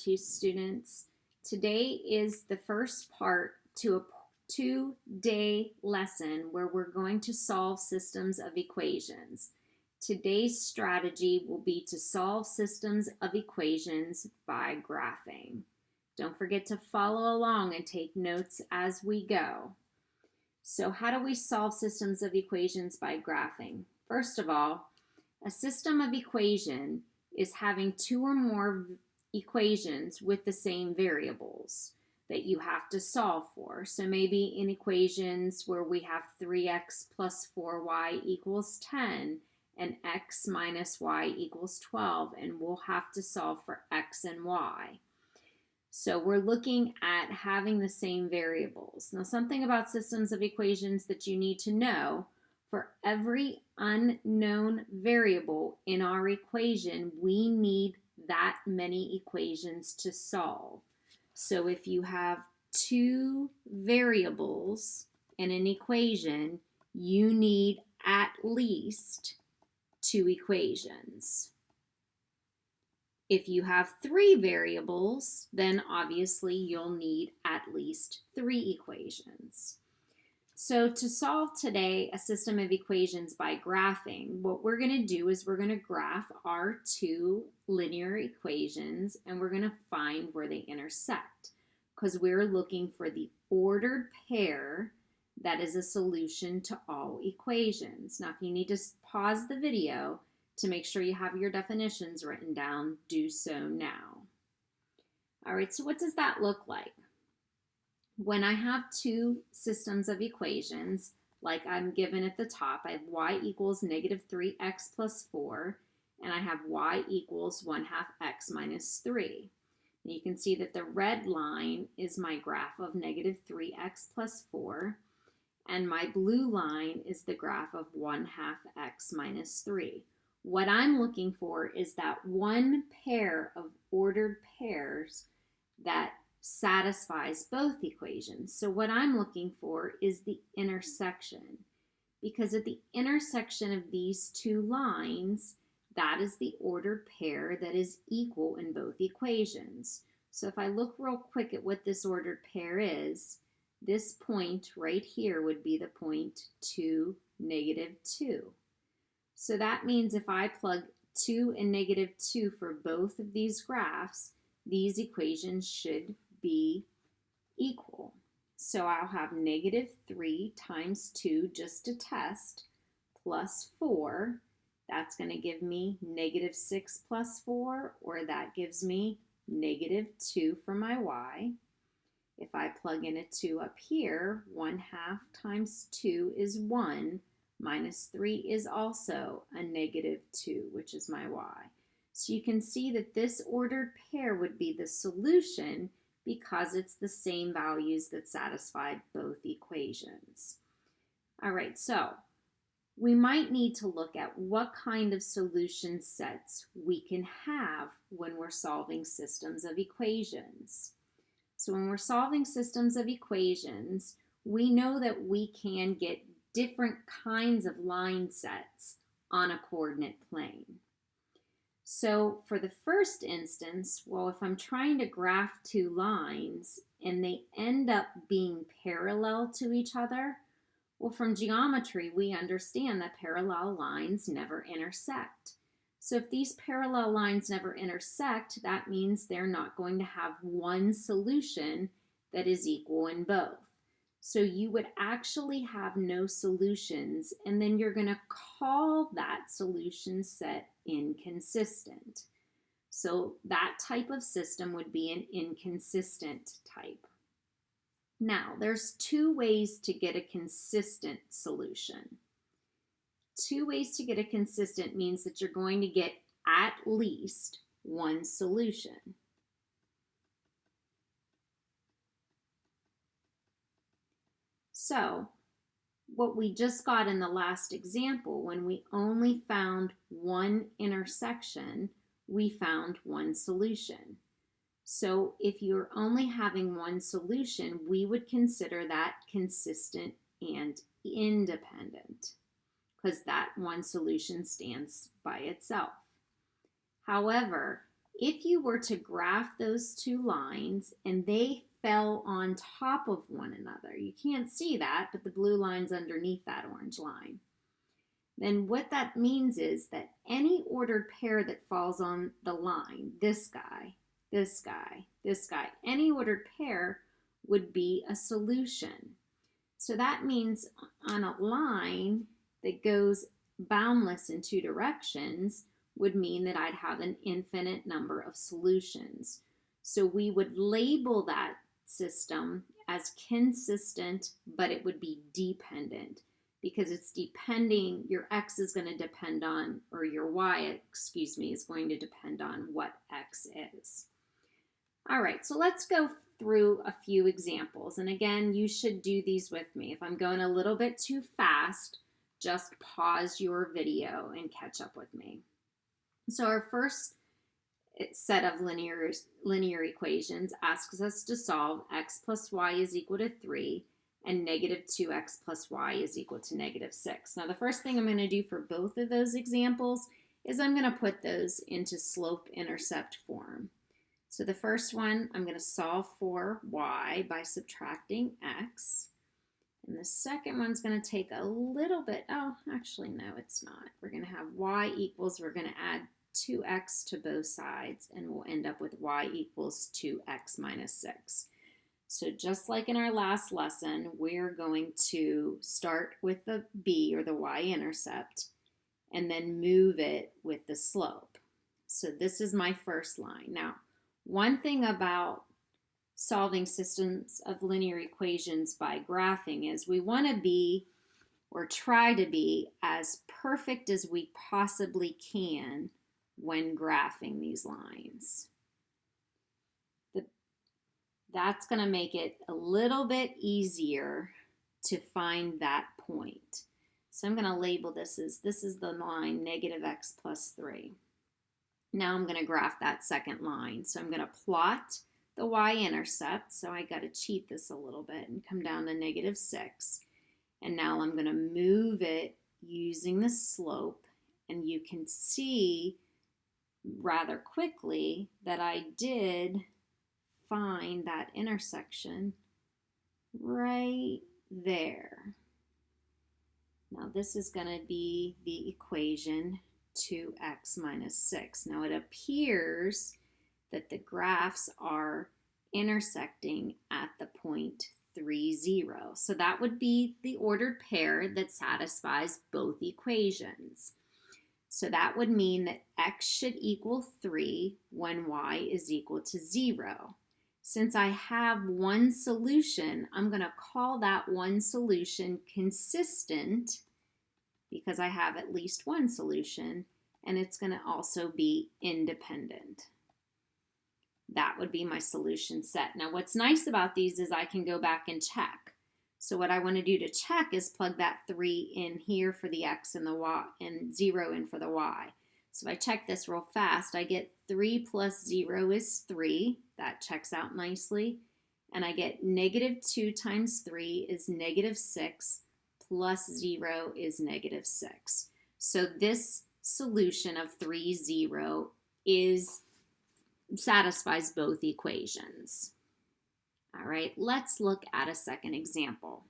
2 students. Today is the first part to a 2-day lesson where we're going to solve systems of equations. Today's strategy will be to solve systems of equations by graphing. Don't forget to follow along and take notes as we go. So how do we solve systems of equations by graphing? First of all, a system of equation is having 2 or more equations with the same variables that you have to solve for. So maybe in equations where we have 3x plus 4y equals 10 and x minus y equals 12, and we'll have to solve for x and y. So we're looking at having the same variables. Now, something about systems of equations that you need to know: for every unknown variable in our equation, we need that many equations to solve. So if you have 2 variables in an equation, you need at least 2 equations. If you have 3 variables, then obviously you'll need at least 3 equations. So to solve today a system of equations by graphing, what we're going to do is we're going to graph our 2 linear equations and we're going to find where they intersect, because we're looking for the ordered pair that is a solution to all equations. Now, if you need to pause the video to make sure you have your definitions written down, do so now. All right, so what does that look like? When I have 2 systems of equations, like I'm given at the top, I have y equals negative 3x plus 4, and I have y equals 1/2 x minus 3. And you can see that the red line is my graph of negative 3x plus 4, and my blue line is the graph of 1/2 x minus 3. What I'm looking for is that one pair of ordered pairs that satisfies both equations. So what I'm looking for is the intersection, because at the intersection of these 2 lines, that is the ordered pair that is equal in both equations. So if I look real quick at what this ordered pair is, this point right here would be the point 2, negative 2. So that means if I plug 2 and negative 2 for both of these graphs, these equations should be equal. So I'll have negative 3 times 2 just to test, plus 4. That's going to give me negative 6 plus 4, or that gives me negative 2 for my y. If I plug in a 2 up here, 1/2 times 2 is 1, minus 3 is also a negative 2, which is my y. So you can see that this ordered pair would be the solution because it's the same values that satisfy both equations. All right, so we might need to look at what kind of solution sets we can have when we're solving systems of equations. So when we're solving systems of equations, we know that we can get different kinds of line sets on a coordinate plane. So for the first instance, well, if I'm trying to graph 2 lines and they end up being parallel to each other, well, from geometry, we understand that parallel lines never intersect. So if these parallel lines never intersect, that means they're not going to have one solution that is equal in both. So you would actually have no solutions, and then you're going to call that solution set inconsistent. So that type of system would be an inconsistent type. Now, there's 2 ways to get a consistent solution. 2 ways to get a consistent means that you're going to get at least one solution. So what we just got in the last example, when we only found one intersection, we found one solution. So if you're only having one solution, we would consider that consistent and independent, because that one solution stands by itself. However, If you were to graph those two lines and they fell on top of one another, you can't see that, but the blue line's underneath that orange line, then what that means is that any ordered pair that falls on the line, this guy, this guy, this guy, any ordered pair would be a solution. So that means on a line that goes boundless in two directions would mean that I'd have an infinite number of solutions. So we would label that system as consistent, but it would be dependent, because it's depending, your x is going to depend on, or your y, is going to depend on what x is. All right, so let's go through a few examples. And again, you should do these with me. If I'm going a little bit too fast, just pause your video and catch up with me. So our first set of linear equations asks us to solve x plus y is equal to 3 and negative 2x plus y is equal to negative 6. Now the first thing I'm going to do for both of those examples is I'm going to put those into slope-intercept form. So the first one, I'm going to solve for y by subtracting x. And the second one's going to take a little bit, oh, actually, no, it's not. We're going to have y equals, we're going to add 2x to both sides, and we'll end up with y equals 2x minus 6. So just like in our last lesson, we're going to start with the b, or the y-intercept, and then move it with the slope. So this is my first line. Now, one thing about solving systems of linear equations by graphing is we want to be, or try to be, as perfect as we possibly can when graphing these lines. That's going to make it a little bit easier to find that point. So I'm going to label this as, this is the line negative x plus 3. Now I'm going to graph that second line. So I'm going to plot the y-intercept. So I got to cheat this a little bit and come down to negative 6. And now I'm going to move it using the slope. And you can see rather quickly that I did find that intersection right there. Now this is going to be the equation 2x minus 6. Now it appears that the graphs are intersecting at the point 3, 0. So that would be the ordered pair that satisfies both equations. So that would mean that x should equal 3 when y is equal to 0. Since I have one solution, I'm going to call that one solution consistent, because I have at least one solution, and it's going to also be independent. That would be my solution set. Now what's nice about these is I can go back and check. So what I want to do to check is plug that 3 in here for the x and the y, and 0 in for the y. So if I check this real fast, I get 3 plus 0 is 3. That checks out nicely. And I get negative 2 times 3 is negative 6, plus 0 is negative 6. So this solution of 3, 0 satisfies both equations. All right, let's look at a second example.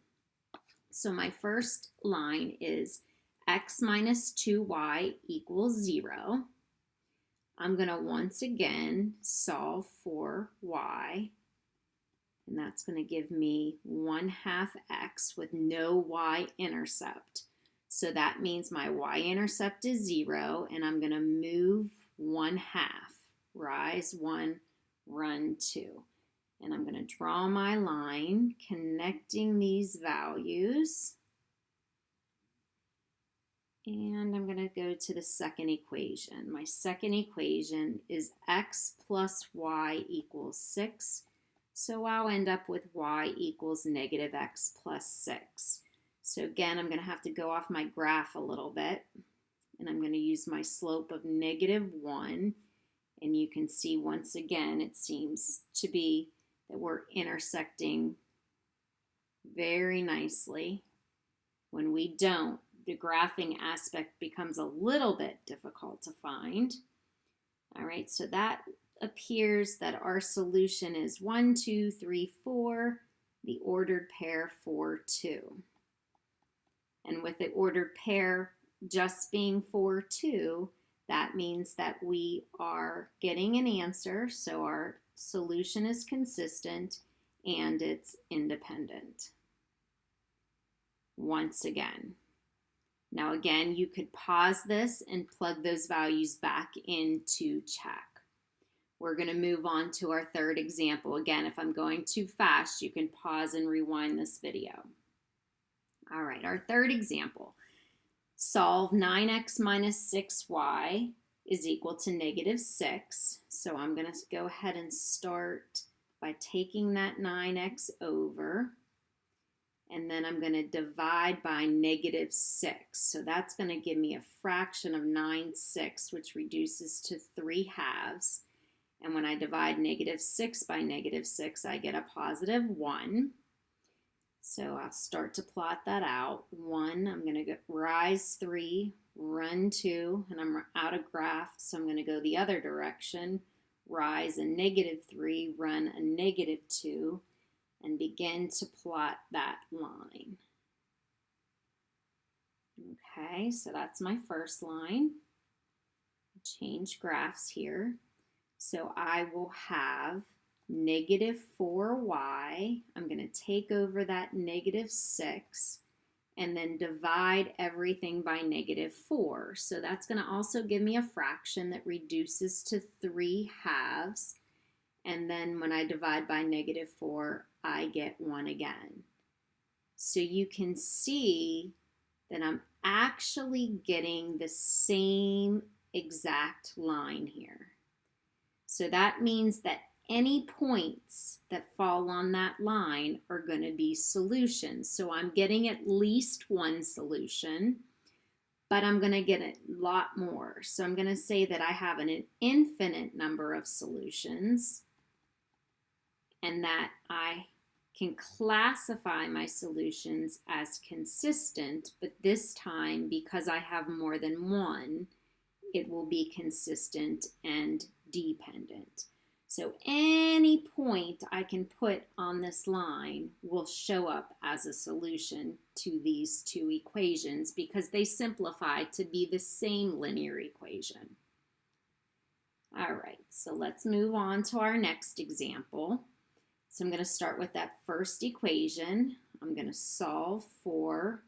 So my first line is x minus 2y equals 0. I'm going to once again solve for y, and that's going to give me 1/2 x with no y-intercept. So that means my y-intercept is 0, and I'm going to move 1/2, rise 1, run 2. And I'm going to draw my line connecting these values. And I'm going to go to the second equation. My second equation is x plus y equals 6. So I'll end up with y equals negative x plus 6. So again, I'm going to have to go off my graph a little bit. And I'm going to use my slope of negative 1. And you can see once again, it seems to be that we're intersecting very nicely. When we don't, the graphing aspect becomes a little bit difficult to find. All right, so that appears that our solution is 1, 2, 3, 4, the ordered pair 4, 2. And with the ordered pair just being 4, 2, that means that we are getting an answer, so our solution is consistent and it's independent. Once again. Now again, you could pause this and plug those values back in to check. We're going to move on to our third example. Again, if I'm going too fast, you can pause and rewind this video. All right, our third example. Solve 9x minus 6y is equal to negative 6. So I'm going to go ahead and start by taking that 9x over. And then I'm going to divide by negative 6. So that's going to give me a fraction of 9/6, which reduces to 3/2. And when I divide negative 6 by negative 6, I get a positive 1. So I'll start to plot that out. 1, I'm going to go rise 3, run 2, and I'm out of graph, so I'm going to go the other direction. Rise a negative 3, run a negative 2. And begin to plot that line. Okay, so that's my first line. Change graphs here. So I will have negative 4y. I'm going to take over that negative 6 and then divide everything by negative 4. So that's going to also give me a fraction that reduces to 3/2. And then when I divide by negative 4, I get 1 again. So you can see that I'm actually getting the same exact line here. So that means that any points that fall on that line are going to be solutions. So I'm getting at least one solution, but I'm going to get a lot more. So I'm going to say that I have an infinite number of solutions, and that I can classify my solutions as consistent, but this time, because I have more than one, it will be consistent and dependent. So any point I can put on this line will show up as a solution to these two equations because they simplify to be the same linear equation. All right, so let's move on to our next example. So I'm going to start with that first equation. I'm going to solve for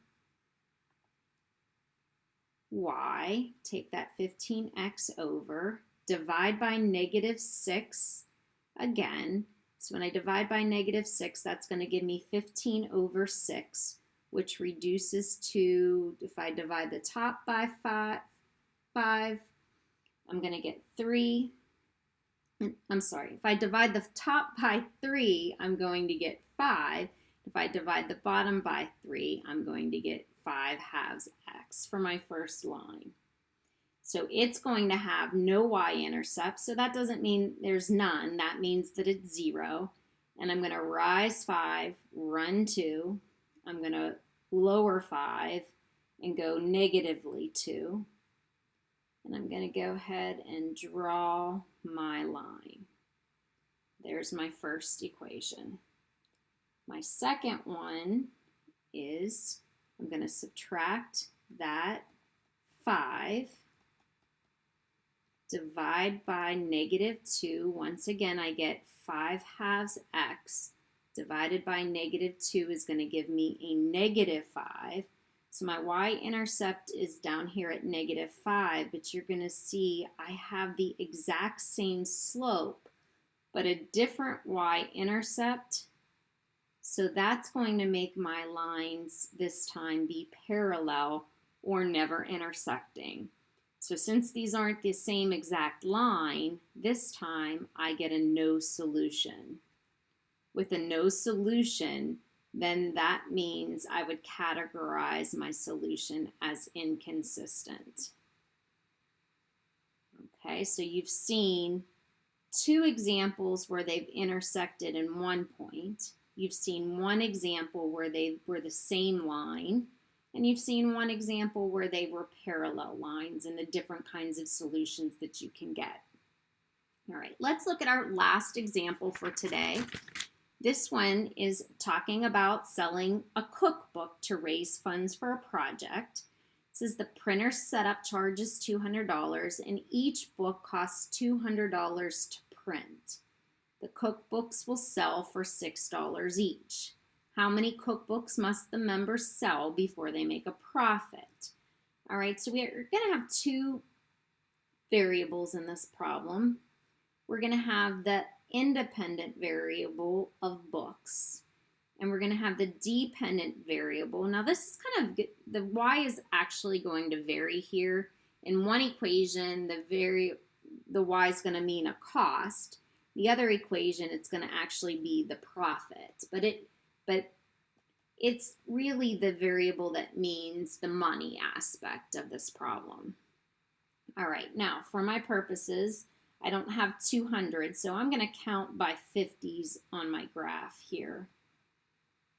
y, take that 15x over, divide by negative 6 again. So when I divide by negative 6, that's going to give me 15 over 6, which reduces to, if I divide the top by 5, I'm going to get 3. I'm sorry, if I divide the top by 3, I'm going to get 5. If I divide the bottom by 3, I'm going to get 5/2 x for my first line. So it's going to have no y-intercept, so that doesn't mean there's none. That means that it's 0. And I'm going to rise 5, run 2. I'm going to lower 5 and go negatively 2. And I'm going to go ahead and draw my line. There's my first equation. My second one is I'm going to subtract that 5, divide by negative 2. Once again, I get 5/2 x divided by negative 2 is going to give me a negative 5. So my y-intercept is down here at negative 5, but you're going to see I have the exact same slope, but a different y-intercept. So that's going to make my lines this time be parallel or never intersecting. So since these aren't the same exact line, this time I get a no solution. With a no solution, then that means I would categorize my solution as inconsistent. Okay, so you've seen two examples where they've intersected in one point. You've seen one example where they were the same line, and you've seen one example where they were parallel lines and the different kinds of solutions that you can get. All right, let's look at our last example for today. This one is talking about selling a cookbook to raise funds for a project. It says the printer setup charge is $200 and each book costs $200 to print. The cookbooks will sell for $6 each. How many cookbooks must the members sell before they make a profit? All right, so we're going to have two variables in this problem. We're going to have the independent variable of books, and we're going to have the dependent variable. Now this is kind of, the y is actually going to vary here. In one equation, the y is going to mean a cost. The other equation, it's going to actually be the profit, but it's really the variable that means the money aspect of this problem. All right, now for my purposes, I don't have 200, so I'm going to count by 50s on my graph here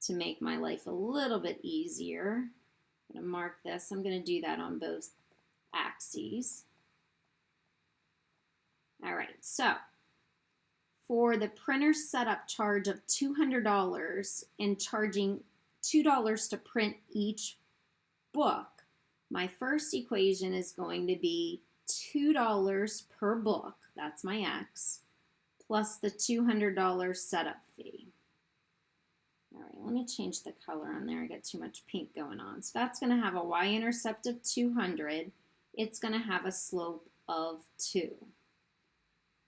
to make my life a little bit easier. I'm going to mark this. I'm going to do that on both axes. All right, so for the printer setup charge of $200 and charging $2 to print each book, my first equation is going to be $2 per book, that's my x, plus the $200 setup fee. All right, let me change the color on there. I got too much pink going on. So that's going to have a y-intercept of 200. It's going to have a slope of 2.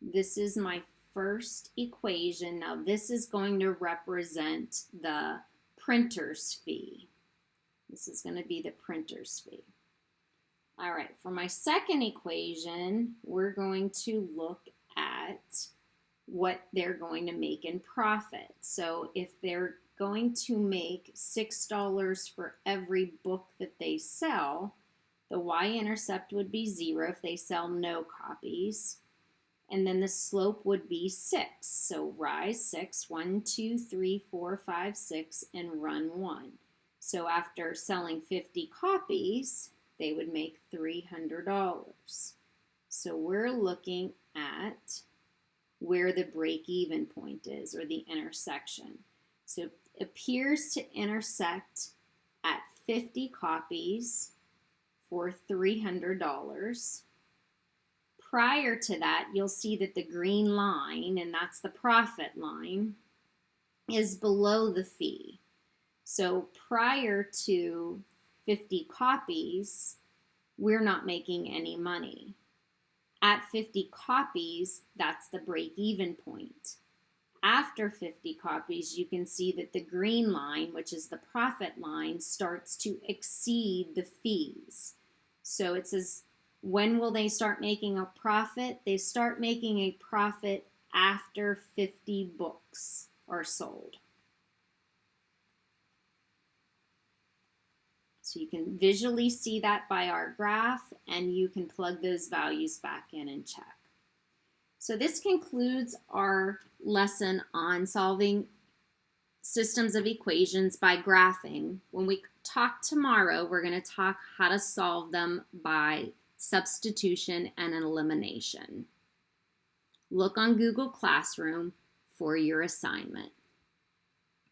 This is my first equation. Now this is going to represent the printer's fee. This is going to be the printer's fee. All right, for my second equation, we're going to look at what they're going to make in profit. So if they're going to make $6 for every book that they sell, the y-intercept would be 0 if they sell no copies. And then the slope would be 6. So rise 6, 1, 2, 3, 4, 5, 6, and run 1. So after selling 50 copies, they would make $300. So we're looking at where the break-even point is, or the intersection. So it appears to intersect at 50 copies for $300. Prior to that, you'll see that the green line, and that's the profit line, is below the fee. So prior to 50 copies, we're not making any money. At 50 copies, that's the break-even point. After 50 copies, you can see that the green line, which is the profit line, starts to exceed the fees. So it says, when will they start making a profit? They start making a profit after 50 books are sold. So you can visually see that by our graph, and you can plug those values back in and check. So this concludes our lesson on solving systems of equations by graphing. When we talk tomorrow, we're going to talk how to solve them by substitution and elimination. Look on Google Classroom for your assignment.